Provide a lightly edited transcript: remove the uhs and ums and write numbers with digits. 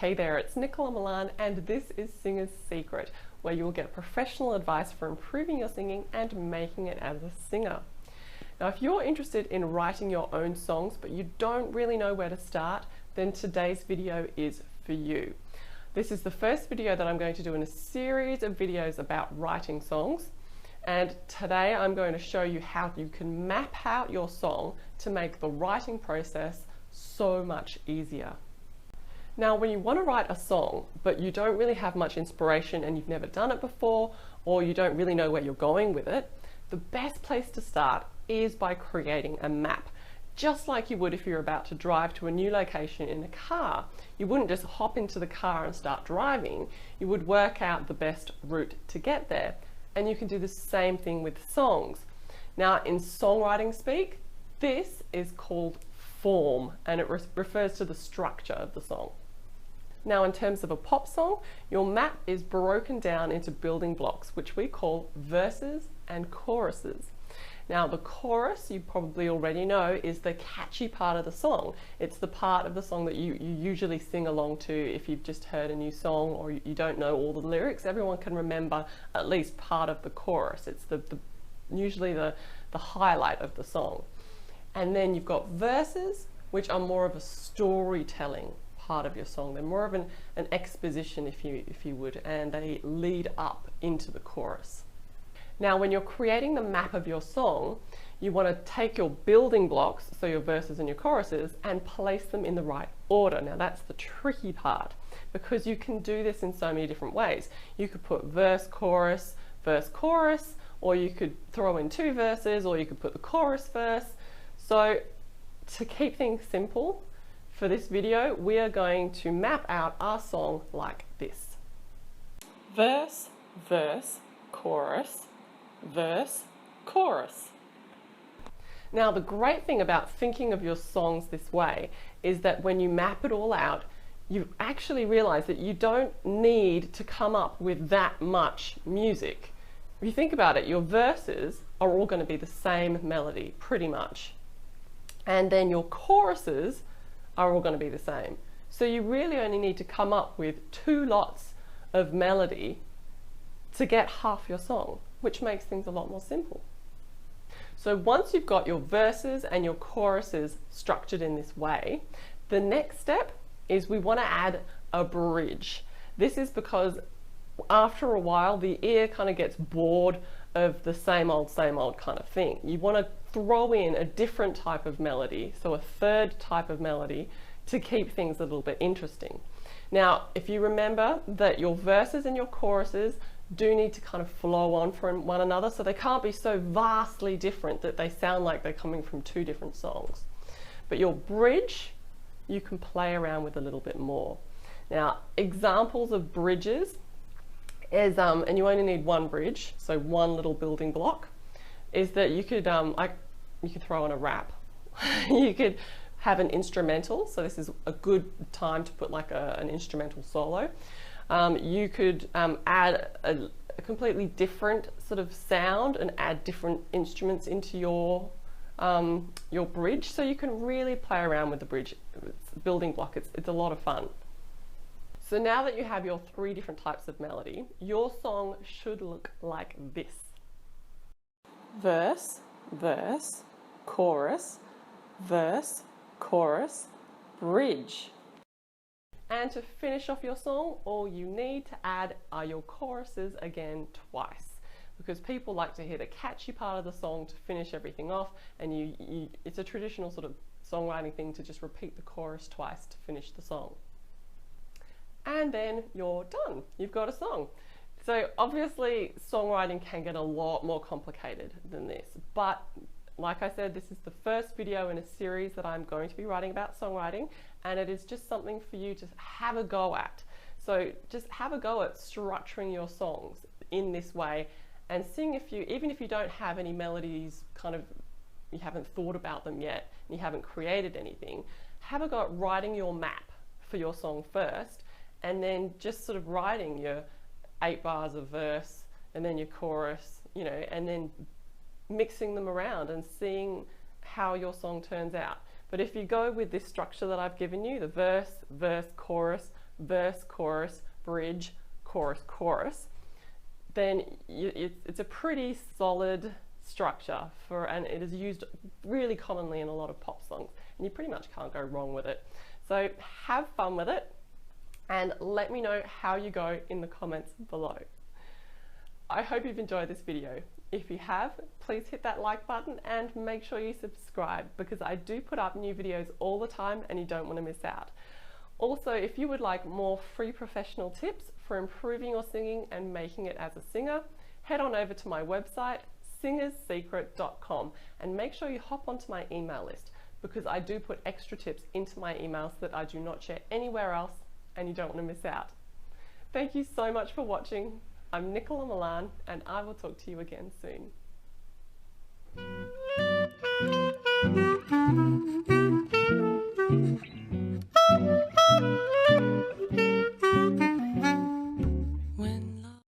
Hey there, it's Nicola Milan and this is Singer's Secret, where you will get professional advice for improving your singing and making it as a singer. Now, if you're interested in writing your own songs but you don't really know where to start, then today's video is for you. This is the first video that I'm going to do in a series of videos about writing songs. And today I'm going to show you how you can map out your song to make the writing process so much easier. Now, when you want to write a song, but you don't really have much inspiration and you've never done it before, or you don't really know where you're going with it, the best place to start is by creating a map. Just like you would if you're about to drive to a new location in a car. You wouldn't just hop into the car and start driving. You would work out the best route to get there. And you can do the same thing with songs. Now, in songwriting speak, this is called form, and it refers to the structure of the song. Now, in terms of a pop song, your map is broken down into building blocks, which we call verses and choruses. Now, the chorus, you probably already know, is the catchy part of the song. It's the part of the song that you usually sing along to if you've just heard a new song or you don't know all the lyrics. Everyone can remember at least part of the chorus. It's usually the highlight of the song. And then you've got verses, which are more of a storytelling part of your song. They're more of an exposition, if you would, and they lead up into the chorus. Now, when you're creating the map of your song, you want to take your building blocks, so your verses and your choruses, and place them in the right order. Now, that's the tricky part, because you can do this in so many different ways. You could put verse, chorus, or you could throw in two verses, or you could put the chorus first. So to keep things simple, for this video, we are going to map out our song like this. Verse, verse, chorus, verse, chorus. Now, the great thing about thinking of your songs this way is that when you map it all out, you actually realize that you don't need to come up with that much music. If you think about it, your verses are all going to be the same melody, pretty much. And then your choruses are all going to be the same. So you really only need to come up with 2 lots of melody to get half your song, which makes things a lot more simple. So once you've got your verses and your choruses structured in this way, the next step is we want to add a bridge. This is because after a while the ear kind of gets bored of the same old kind of thing. You want to throw in a different type of melody, so a third type of melody, to keep things a little bit interesting. Now, if you remember that your verses and your choruses do need to kind of flow on from one another, so they can't be so vastly different that they sound like they're coming from 2 different songs. But your bridge, you can play around with a little bit more. Now, examples of bridges is, and you only need one bridge, so one little building block, is that you could you could throw in a rap. You could have an instrumental, so this is a good time to put like an instrumental solo. You could add a completely different sort of sound and add different instruments into your bridge, so you can really play around with the bridge. It's a building block. It's a lot of fun. So now that you have your 3 different types of melody, your song should look like this. Verse, verse, chorus, verse, chorus, bridge. And to finish off your song, all you need to add are your choruses again twice, because people like to hear the catchy part of the song to finish everything off, and it's a traditional sort of songwriting thing to just repeat the chorus twice to finish the song. And then you're done. You've got a song. So obviously songwriting can get a lot more complicated than this, but like I said, this is the first video in a series that I'm going to be writing about songwriting, and it is just something for you to have a go at. So just have a go at structuring your songs in this way and sing even if you don't have any melodies, you haven't thought about them yet and you haven't created anything, have a go at writing your map for your song first, and then just sort of writing your 8 bars of verse and then your chorus, and then mixing them around and seeing how your song turns out. But if you go with this structure that I've given you, the verse, verse, chorus, verse, chorus, bridge, chorus, chorus, then it's a pretty solid structure and it is used really commonly in a lot of pop songs, and you pretty much can't go wrong with it. So have fun with it and let me know how you go in the comments below. I hope you've enjoyed this video. If you have, please hit that like button and make sure you subscribe, because I do put up new videos all the time and you don't want to miss out. Also, if you would like more free professional tips for improving your singing and making it as a singer, head on over to my website, singerssecret.com, and make sure you hop onto my email list, because I do put extra tips into my emails that I do not share anywhere else and you don't want to miss out. Thank you so much for watching. I'm Nicola Milan and I will talk to you again soon.